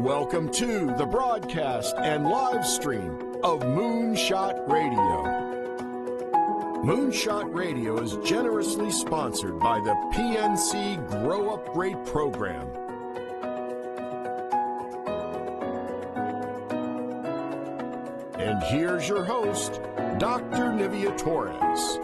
welcome to the broadcast and live stream of Moonshot Radio. Moonshot Radio is generously sponsored by the PNC Grow Up Great program. And here's your host, Dr. Nivea Torres.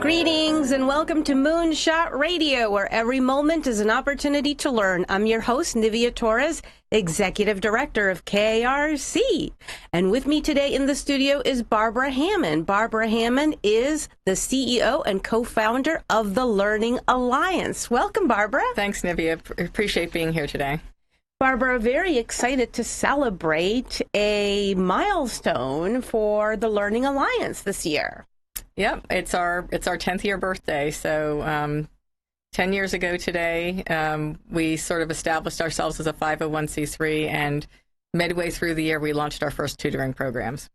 Greetings and welcome to Moonshot Radio, where every moment is an opportunity to learn. I'm your host, Nivea Torres, Executive Director of KRC. And with me today in the studio is Barbara Hammond. Barbara Hammond is the CEO and co-founder of the Learning Alliance. Welcome, Barbara. Thanks, Nivea. Appreciate being here today. Barbara, very excited to celebrate a milestone for the Learning Alliance this year. Yep, it's our 10th year birthday. So 10 years ago today, we sort of established ourselves as a 501c3, and midway through the year, we launched our first tutoring programs.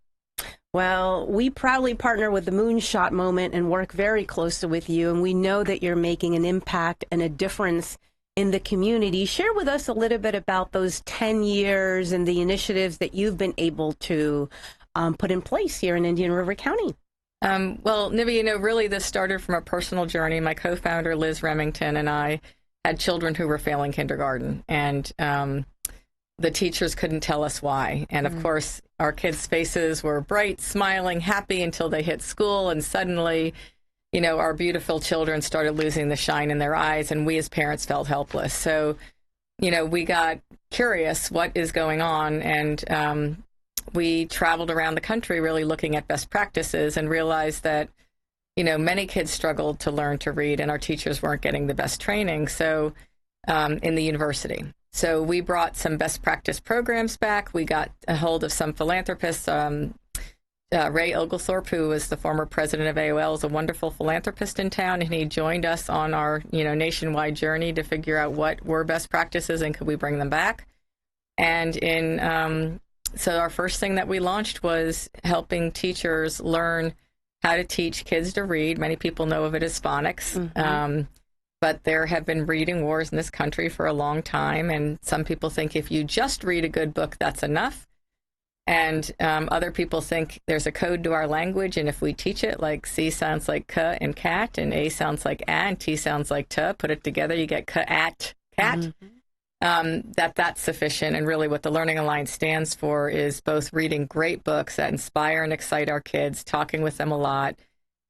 Well, we proudly partner with the Moonshot Moment and work very closely with you, and we know that you're making an impact and a difference in the community. Share with us a little bit about those 10 years and the initiatives that you've been able to put in place here in Indian River County. Well, Nivea, really this started from a personal journey. My co-founder, Liz Remington, and I had children who were failing kindergarten, and the teachers couldn't tell us why. And of course, our kids' faces were bright, smiling, happy until they hit school, and suddenly, our beautiful children started losing the shine in their eyes, and we as parents felt helpless. So, we got curious, what is going on? And we traveled around the country really looking at best practices and realized that, many kids struggled to learn to read, and our teachers weren't getting the best training in the university. So we brought some best practice programs back. We got a hold of some philanthropists. Ray Oglethorpe, who was the former president of AOL, is a wonderful philanthropist in town, and he joined us on our nationwide journey to figure out what were best practices and could we bring them back. And so our first thing that we launched was helping teachers learn how to teach kids to read. Many people know of it as phonics, but there have been reading wars in this country for a long time, and some people think if you just read a good book, that's enough. And other people think there's a code to our language, and if we teach it, like C sounds like K and cat, and A sounds like A, and T sounds like T, put it together, you get K-at, cat. That's sufficient. And really what the Learning Alliance stands for is both reading great books that inspire and excite our kids, talking with them a lot,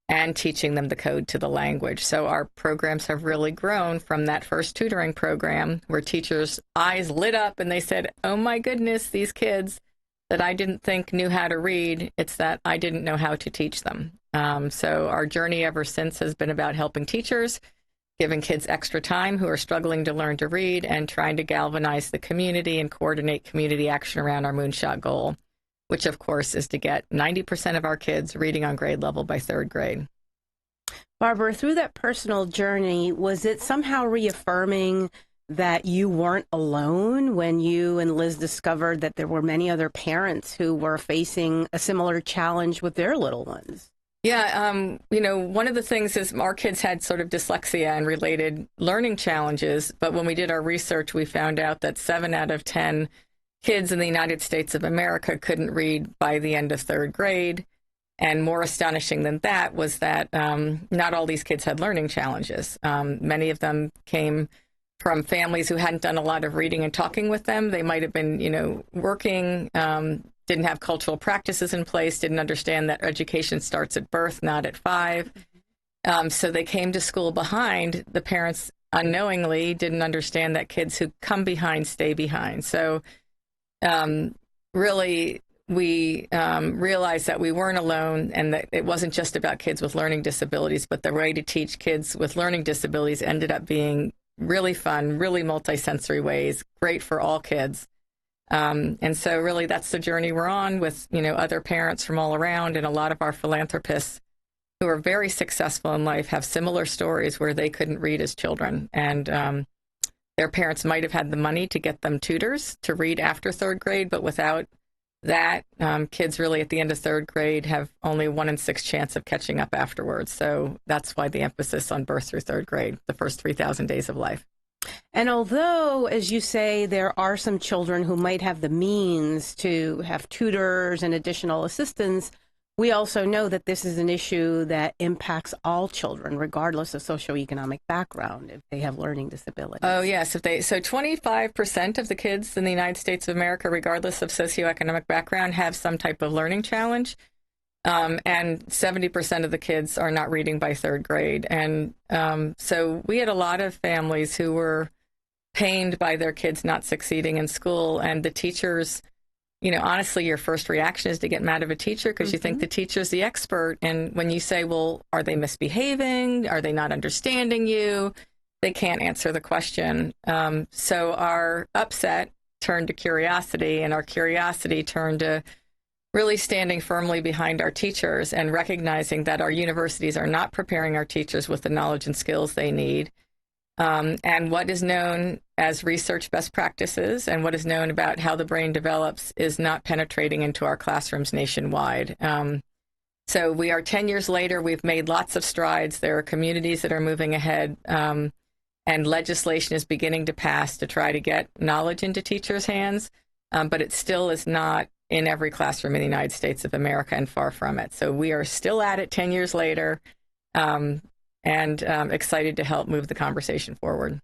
and teaching them the code to the language. So our programs have really grown from that first tutoring program where teachers' eyes lit up and they said, oh my goodness, these kids that I didn't think knew how to read, it's that I didn't know how to teach them. So our journey ever since has been about helping teachers, giving kids extra time who are struggling to learn to read, and trying to galvanize the community and coordinate community action around our Moonshot goal, which of course is to get 90% of our kids reading on grade level by third grade. Barbara, through that personal journey, was it somehow reaffirming that you weren't alone when you and Liz discovered that there were many other parents who were facing a similar challenge with their little ones? Yeah, one of the things is our kids had sort of dyslexia and related learning challenges, but when we did our research, we found out that 7 out of 10 kids in the United States of America couldn't read by the end of third grade. And more astonishing than that was that not all these kids had learning challenges. Many of them came from families who hadn't done a lot of reading and talking with them. They might have been, working, didn't have cultural practices in place, didn't understand that education starts at birth, not at 5. So they came to school behind. The parents unknowingly didn't understand that kids who come behind stay behind. So really, we realized that we weren't alone, and that it wasn't just about kids with learning disabilities, but the way to teach kids with learning disabilities ended up being really fun, really multisensory ways, great for all kids. And so really that's the journey we're on with, other parents from all around, and a lot of our philanthropists who are very successful in life have similar stories where they couldn't read as children. And their parents might have had the money to get them tutors to read after third grade, but without that, kids really at the end of third grade have only 1 in 6 chance of catching up afterwards. So that's why the emphasis on birth through third grade, the first 3,000 days of life. And although, as you say, there are some children who might have the means to have tutors and additional assistance, we also know that this is an issue that impacts all children, regardless of socioeconomic background, if they have learning disabilities. Oh, yes. So 25% of the kids in the United States of America, regardless of socioeconomic background, have some type of learning challenge. And 70% of the kids are not reading by third grade. And so we had a lot of families who were pained by their kids not succeeding in school, and the teachers, honestly, your first reaction is to get mad at a teacher because you think the teacher's the expert. And when you say, well, are they misbehaving? Are they not understanding you? They can't answer the question. So our upset turned to curiosity, and our curiosity turned to really standing firmly behind our teachers and recognizing that our universities are not preparing our teachers with the knowledge and skills they need. And what is known as research best practices and what is known about how the brain develops is not penetrating into our classrooms nationwide. So we are 10 years later. We've made lots of strides. There are communities that are moving ahead, and legislation is beginning to pass to try to get knowledge into teachers' hands, but it still is not in every classroom in the United States of America, and far from it. So we are still at it 10 years later. And excited to help move the conversation forward.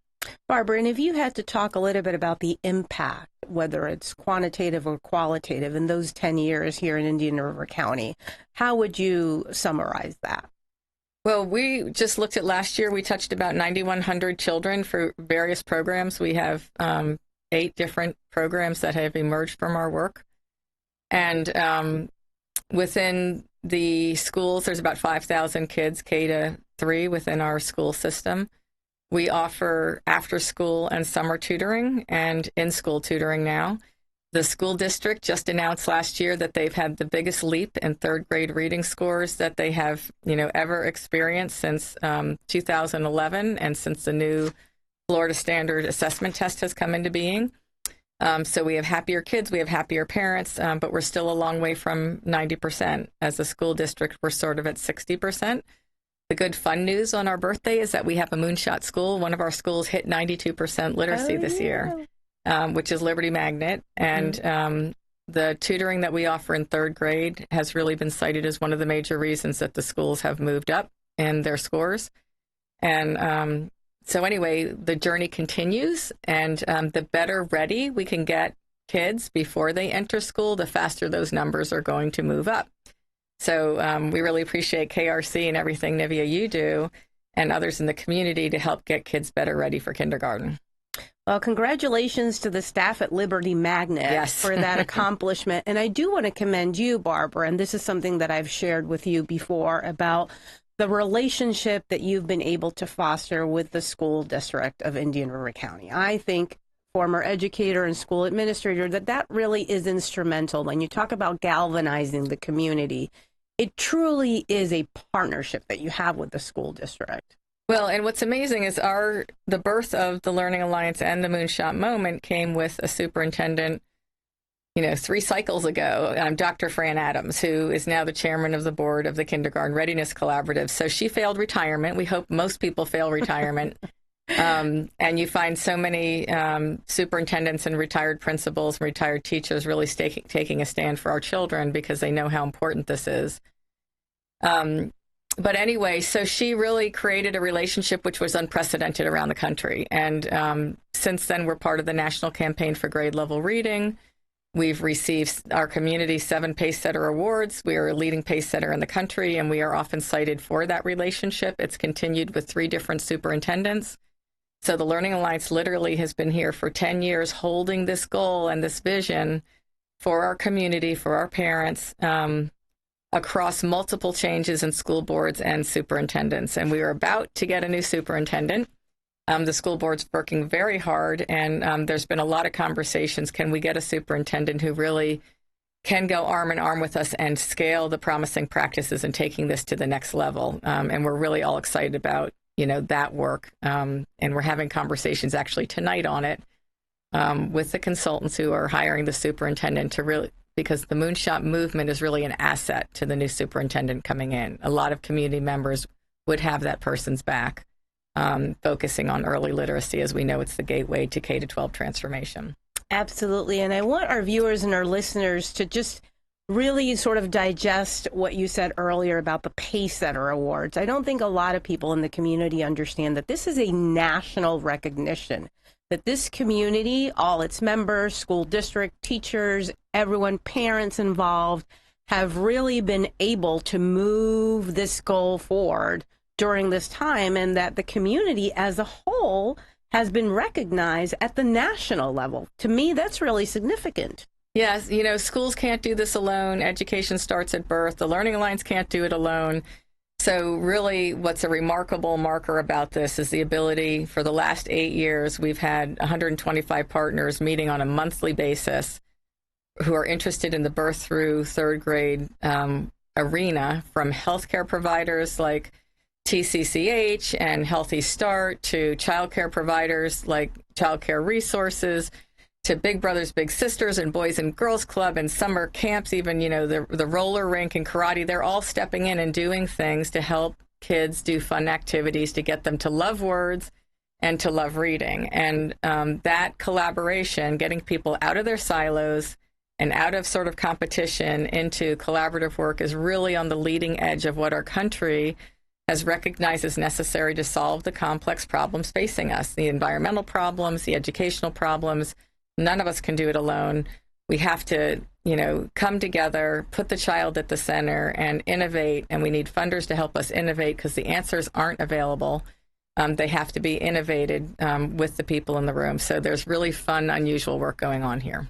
Barbara, and if you had to talk a little bit about the impact, whether it's quantitative or qualitative, in those 10 years here in Indian River County, how would you summarize that? Well, we just looked at last year. We touched about 9,100 children for various programs. We have 8 different programs that have emerged from our work. And within the schools, there's about 5,000 kids, K-3, within our school system. We offer after-school and summer tutoring and in-school tutoring now. The school district just announced last year that they've had the biggest leap in third-grade reading scores that they have, ever experienced since 2011 and since the new Florida Standard Assessment Test has come into being. So we have happier kids, we have happier parents, but we're still a long way from 90%. As a school district, we're sort of at 60%. The good fun news on our birthday is that we have a Moonshot school. One of our schools hit 92% literacy this year, which is Liberty Magnet. And the tutoring that we offer in third grade has really been cited as one of the major reasons that the schools have moved up in their scores. And so anyway, the journey continues, and the better ready we can get kids before they enter school, the faster those numbers are going to move up. So we really appreciate KRC and everything, Nivea, you do, and others in the community to help get kids better ready for kindergarten. Well, congratulations to the staff at Liberty Magnet for that accomplishment. And I do want to commend you, Barbara, and this is something that I've shared with you before about the relationship that you've been able to foster with the school district of Indian River County. I think, former educator and school administrator, that really is instrumental. When you talk about galvanizing the community, it truly is a partnership that you have with the school district. Well, and what's amazing is the birth of the Learning Alliance and the Moonshot Moment came with a superintendent 3 cycles ago, Dr. Fran Adams, who is now the chairman of the board of the Kindergarten Readiness Collaborative. So she failed retirement. We hope most people fail retirement. And you find so many superintendents and retired principals and retired teachers really taking a stand for our children because they know how important this is. But anyway, so she really created a relationship which was unprecedented around the country. And since then, we're part of the National Campaign for Grade Level Reading. We've received our community 7 Pace Setter Awards. We are a leading pace setter in the country, and we are often cited for that relationship. It's continued with 3 different superintendents. So the Learning Alliance literally has been here for 10 years holding this goal and this vision for our community, for our parents, across multiple changes in school boards and superintendents. And we are about to get a new superintendent. The school board's working very hard, and there's been a lot of conversations. Can we get a superintendent who really can go arm in arm with us and scale the promising practices and taking this to the next level? And we're really all excited about, that work. And we're having conversations actually tonight on it with the consultants who are hiring the superintendent to really, because the Moonshot movement is really an asset to the new superintendent coming in. A lot of community members would have that person's back. focusing on early literacy, as we know it's the gateway to K-12 transformation. Absolutely. And I want our viewers and our listeners to just really sort of digest what you said earlier about the Pace Setter Awards. I don't think a lot of people in the community understand that this is a national recognition, that this community, all its members, school district, teachers, everyone, parents involved, have really been able to move this goal forward during this time, and that the community as a whole has been recognized at the national level. To me, that's really significant. Yes, schools can't do this alone. Education starts at birth. The Learning Alliance can't do it alone. So really what's a remarkable marker about this is the ability, for the last 8 years, we've had 125 partners meeting on a monthly basis who are interested in the birth through third grade arena, from healthcare providers like TCCH and Healthy Start, to childcare providers like Childcare Resources, to Big Brothers Big Sisters and Boys and Girls Club and summer camps, even the roller rink and karate. They're all stepping in and doing things to help kids do fun activities to get them to love words and to love reading. And that collaboration, getting people out of their silos and out of sort of competition into collaborative work, is really on the leading edge of what our country has recognized as necessary to solve the complex problems facing us, the environmental problems, the educational problems. None of us can do it alone. We have to, come together, put the child at the center, and innovate. And we need funders to help us innovate, because the answers aren't available. They have to be innovated with the people in the room. So there's really fun, unusual work going on here.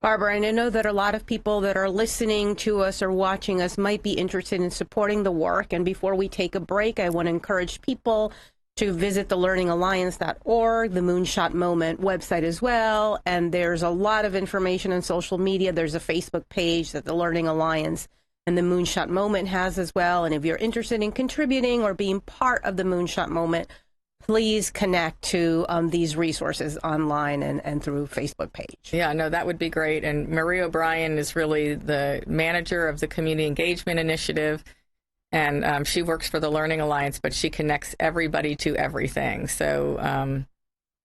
Barbara, and I know that a lot of people that are listening to us or watching us might be interested in supporting the work. And before we take a break, I want to encourage people to visit the learningalliance.org, the Moonshot Moment website as well. And there's a lot of information on social media. There's a Facebook page that the Learning Alliance and the Moonshot Moment has as well. And if you're interested in contributing or being part of the Moonshot Moment, please connect to these resources online and through Facebook page. Yeah, no, that would be great. And Marie O'Brien is really the manager of the Community Engagement Initiative. And she works for the Learning Alliance, but she connects everybody to everything. So,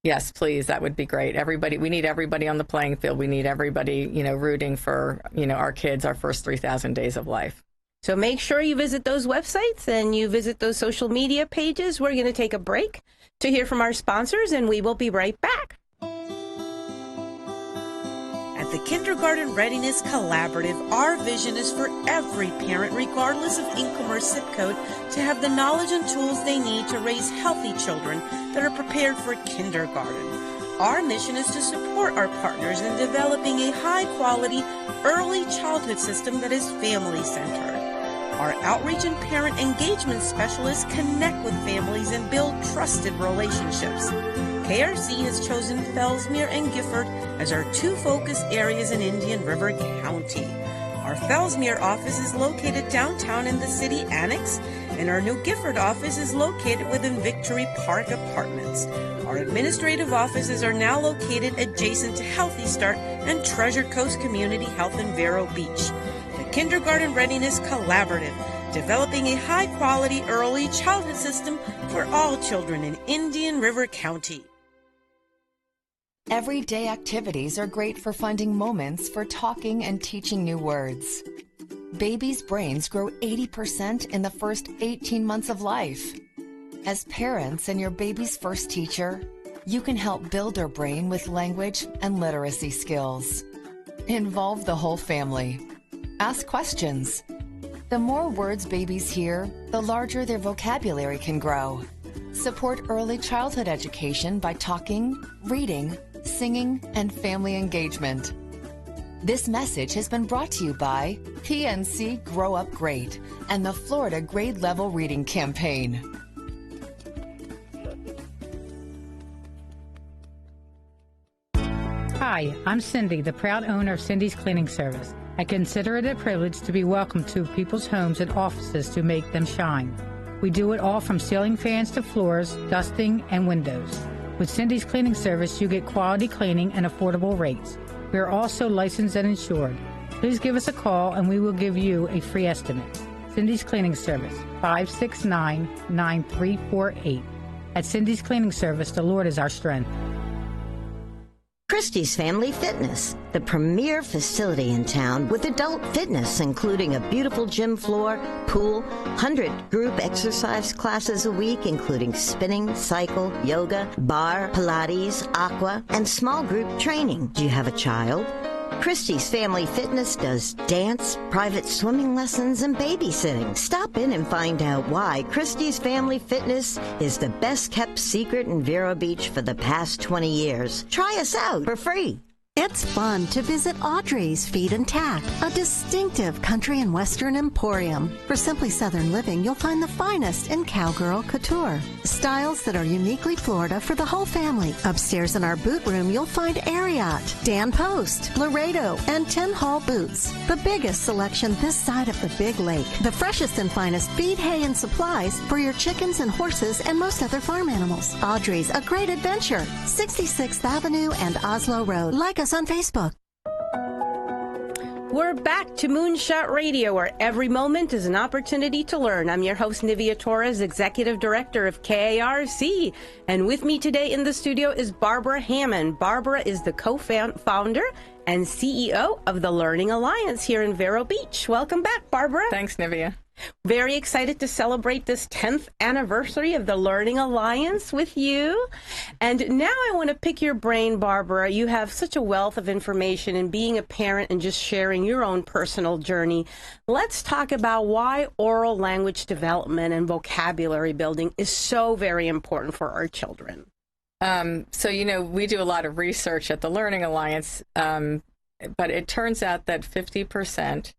yes, please, that would be great. We need everybody on the playing field. We need everybody, rooting for, our kids, our first 3,000 days of life. So make sure you visit those websites and you visit those social media pages. We're going to take a break to hear from our sponsors, and we will be right back. At the Kindergarten Readiness Collaborative, our vision is for every parent, regardless of income or zip code, to have the knowledge and tools they need to raise healthy children that are prepared for kindergarten. Our mission is to support our partners in developing a high-quality early childhood system that is family-centered. Our outreach and parent engagement specialists connect with families and build trusted relationships. KRC has chosen Fellsmere and Gifford as our two focus areas in Indian River County. Our Fellsmere office is located downtown in the city annex, and our new Gifford office is located within Victory Park Apartments. Our administrative offices are now located adjacent to Healthy Start and Treasure Coast Community Health in Vero Beach. The Kindergarten Readiness Collaborative, developing a high-quality early childhood system for all children in Indian River County. Everyday activities are great for finding moments for talking and teaching new words. Babies' brains grow 80% in the first 18 months of life. As parents and your baby's first teacher, you can help build their brain with language and literacy skills. Involve the whole family. Ask questions. The more words babies hear, the larger their vocabulary can grow. Support early childhood education by talking, reading, singing, and family engagement. This message has been brought to you by PNC Grow Up Great and the Florida Grade Level Reading Campaign. Hi, I'm Cindy, the proud owner of Cindy's Cleaning Service. I consider it a privilege to be welcomed to people's homes and offices to make them shine. We do it all from ceiling fans to floors, dusting, and windows. With Cindy's Cleaning Service, you get quality cleaning and affordable rates. We are also licensed and insured. Please give us a call and we will give you a free estimate. Cindy's Cleaning Service, 569-9348. At Cindy's Cleaning Service, the Lord is our strength. Christie's Family Fitness, the premier facility in town with adult fitness, including a beautiful gym floor, pool, 100 group exercise classes a week, including spinning, cycle, yoga, bar, Pilates, aqua, and small group training. Do you have a child? Christie's Family Fitness does dance, private swimming lessons, and babysitting. Stop in and find out why Christie's Family Fitness is the best-kept secret in Vero Beach for the past 20 years. Try us out for free. It's fun to visit Audrey's Feed and Tack, a distinctive country and western emporium. For simply Southern living, you'll find the finest in cowgirl couture. Styles that are uniquely Florida for the whole family. Upstairs in our boot room, you'll find Ariat, Dan Post, Laredo, and 10 Hall boots. The biggest selection this side of the big lake. The freshest and finest feed, hay, and supplies for your chickens and horses and most other farm animals. Audrey's, a great adventure. 66th Avenue and Oslo Road. Like us on Facebook. We're back to Moonshot Radio, where every moment is an opportunity to learn. I'm your host, Nivea Torres, Executive Director of KARC. And with me today in the studio is Barbara Hammond. Barbara is the co-founder and CEO of the Learning Alliance here in Vero Beach. Welcome back, Barbara. Thanks, Nivea. Very excited to celebrate this 10th anniversary of the Learning Alliance with you. And now I want to pick your brain, Barbara. You have such a wealth of information, and being a parent and just sharing your own personal journey. Let's talk about why oral language development and vocabulary building is so very important for our children. So, we do a lot of research at the Learning Alliance, but it turns out that 50%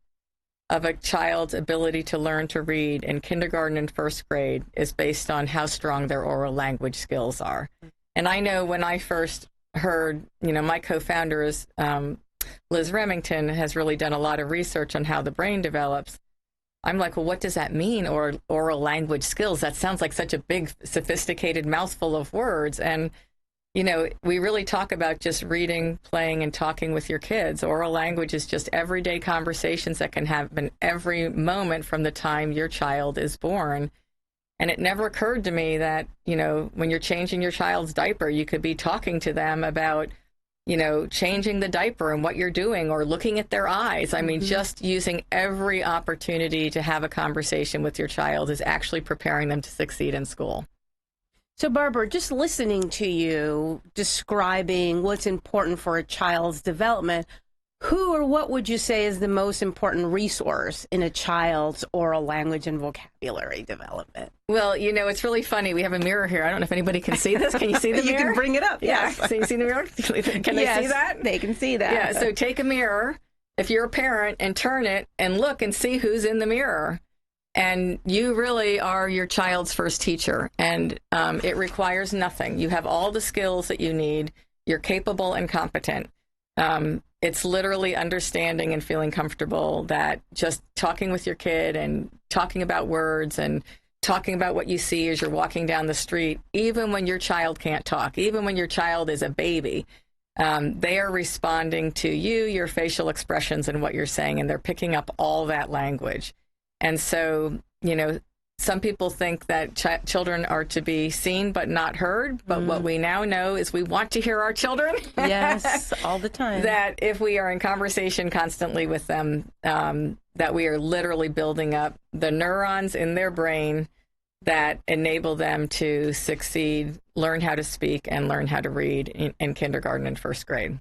of a child's ability to learn to read in kindergarten and first grade is based on how strong their oral language skills are. And I know when I first heard, my co-founder is Liz Remington, has really done a lot of research on how the brain develops. I'm like, well, what does that mean, or oral language skills? That sounds like such a big, sophisticated mouthful of words. And we really talk about just reading, playing, and talking with your kids. Oral language is just everyday conversations that can happen every moment from the time your child is born. And it never occurred to me that, when you're changing your child's diaper, you could be talking to them about, changing the diaper and what you're doing, or looking at their eyes. I mean, just using every opportunity to have a conversation with your child is actually preparing them to succeed in school. So, Barbara, just listening to you describing what's important for a child's development, who or what would you say is the most important resource in a child's oral language and vocabulary development? Well, it's really funny. We have a mirror here. I don't know if anybody can see this. Can you see the mirror? You can bring it up. Yeah. Yes. So you see the mirror? Can they see that? They can see that. Yeah. So take a mirror, if you're a parent, and turn it and look and see who's in the mirror. And you really are your child's first teacher, and it requires nothing. You have all the skills that you need. You're capable and competent. It's literally understanding and feeling comfortable that just talking with your kid and talking about words and talking about what you see as you're walking down the street, even when your child can't talk, even when your child is a baby, they are responding to you, your facial expressions, and what you're saying, and they're picking up all that language. And so, some people think that children are to be seen but not heard. But what we now know is we want to hear our children. Yes, all the time. That if we are in conversation constantly with them, that we are literally building up the neurons in their brain that enable them to succeed, learn how to speak, and learn how to read in kindergarten and first grade.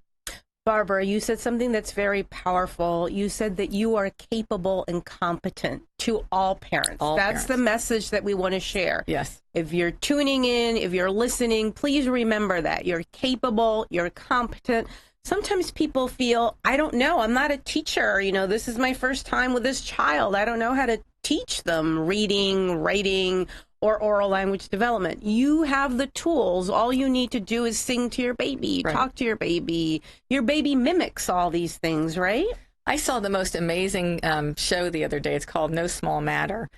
Barbara, you said something that's very powerful. You said that you are capable and competent to all parents. That's the message that we want to share. Yes. If you're tuning in, if you're listening, please remember that. You're capable, you're competent. Sometimes people feel, I don't know, I'm not a teacher. This is my first time with this child. I don't know how to teach them reading, writing, or oral language development. You have the tools. All you need to do is sing to your baby, talk to your baby. Your baby mimics all these things, right? I saw the most amazing show the other day. It's called No Small Matter.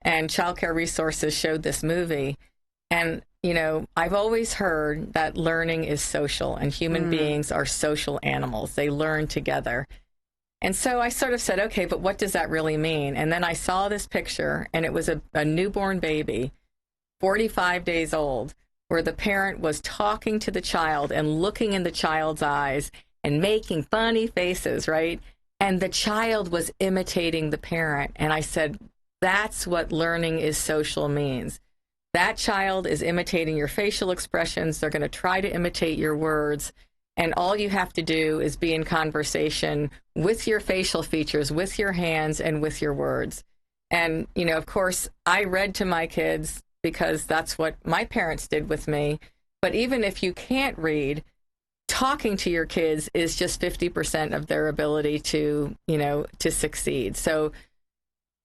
And Child Care Resources showed this movie. And, I've always heard that learning is social, and human beings are social animals. They learn together. And so I sort of said, okay, but what does that really mean? And then I saw this picture, and it was a newborn baby, 45 days old, where the parent was talking to the child and looking in the child's eyes and making funny faces, right? And the child was imitating the parent. And I said, that's what learning is social means. That child is imitating your facial expressions. They're going to try to imitate your words. And all you have to do is be in conversation with your facial features, with your hands, and with your words. And, you know, of course, I read to my kids because that's what my parents did with me. But even if you can't read, talking to your kids is just 50% of their ability to, you know, to succeed. So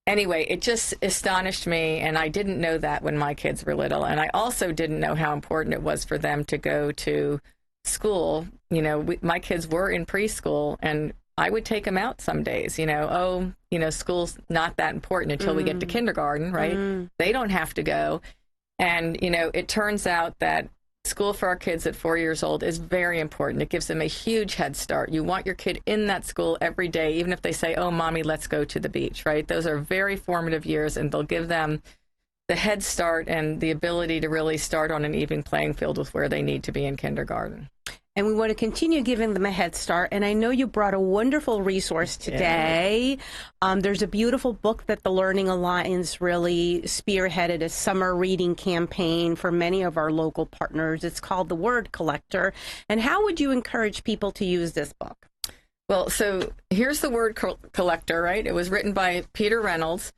anyway, it just astonished me, and I didn't know that when my kids were little. And I also didn't know how important it was for them to go to school. You know, my kids were in preschool, and I would take them out some days, you know, oh, you know, school's not that important until we get to kindergarten, right? They don't have to go. And, you know, it turns out that school for our kids at 4 years old is very important. It gives them a huge head start. You want your kid in that school every day, even if they say, oh, mommy, let's go to the beach, right? Those are very formative years, and they'll give them the head start and the ability to really start on an even playing field with where they need to be in kindergarten. And we want to continue giving them a head start. And I know you brought a wonderful resource today. Yeah. There's a beautiful book that the Learning Alliance really spearheaded, a summer reading campaign for many of our local partners. It's called The Word Collector. And how would you encourage people to use this book? Well, so here's The Word Collector, right? It was written by Peter Reynolds.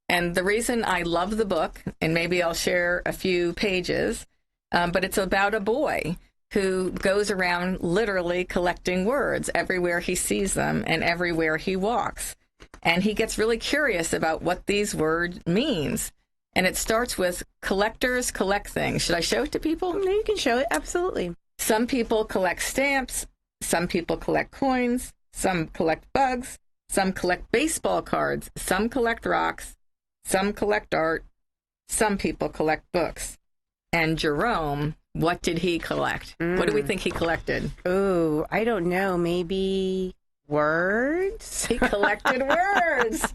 And the reason I love the book, and maybe I'll share a few pages, but it's about a boy who goes around literally collecting words everywhere he sees them and everywhere he walks. And he gets really curious about what these words means. And it starts with collectors collect things. Should I show it to people? No, you can show it. Absolutely. Some people collect stamps. Some people collect coins. Some collect bugs. Some collect baseball cards. Some collect rocks. Some collect art. Some people collect books. And Jerome, what did he collect? What do we think he collected? Oh, I don't know. Maybe words? He collected words.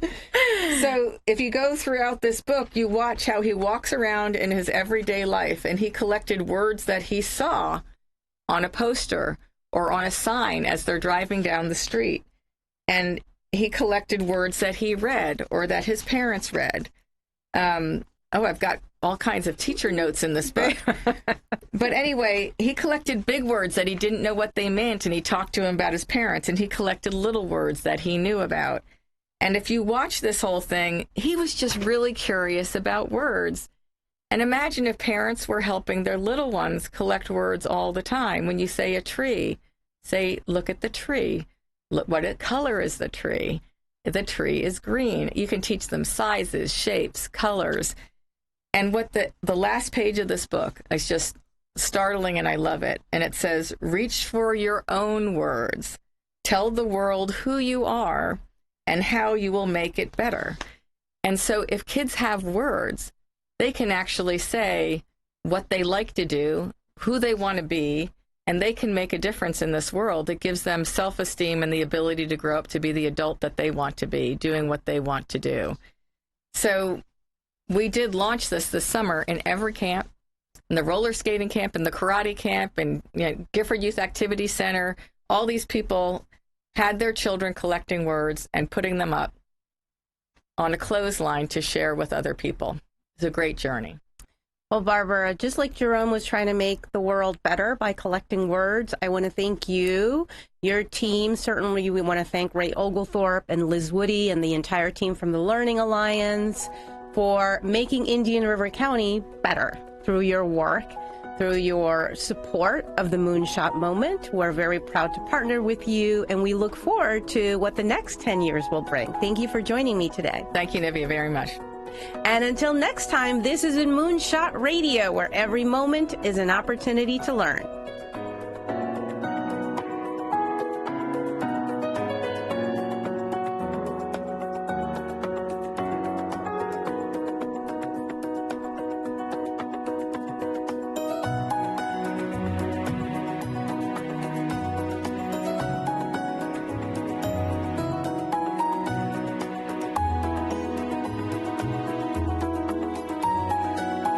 So if you go throughout this book, you watch how he walks around in his everyday life, and he collected words that he saw on a poster or on a sign as they're driving down the street. And he collected words that he read or that his parents read. I've got all kinds of teacher notes in this book. But anyway, he collected big words that he didn't know what they meant, and he talked to him about his parents, and he collected little words that he knew about. And if you watch this whole thing, he was just really curious about words. And imagine if parents were helping their little ones collect words all the time. When you say a tree, say, look at the tree. Look, what color is the tree? The tree is green. You can teach them sizes, shapes, colors. And what the last page of this book is just startling, and I love it. And it says, reach for your own words. Tell the world who you are and how you will make it better. And so if kids have words, they can actually say what they like to do, who they want to be, and they can make a difference in this world. It gives them self-esteem and the ability to grow up to be the adult that they want to be, doing what they want to do. So we did launch this summer in every camp, in the roller skating camp, in the karate camp, and Gifford Youth Activity Center. All these people had their children collecting words and putting them up on a clothesline to share with other people. It's a great journey. Well, Barbara, just like Jerome was trying to make the world better by collecting words, I want to thank you, your team. Certainly, we want to thank Ray Oglethorpe and Liz Woody and the entire team from the Learning Alliance for making Indian River County better through your work, through your support of the Moonshot Moment. We're very proud to partner with you, and we look forward to what the next 10 years will bring. Thank you for joining me today. Thank you, Nivea, very much. And until next time, this is in Moonshot Radio, where every moment is an opportunity to learn.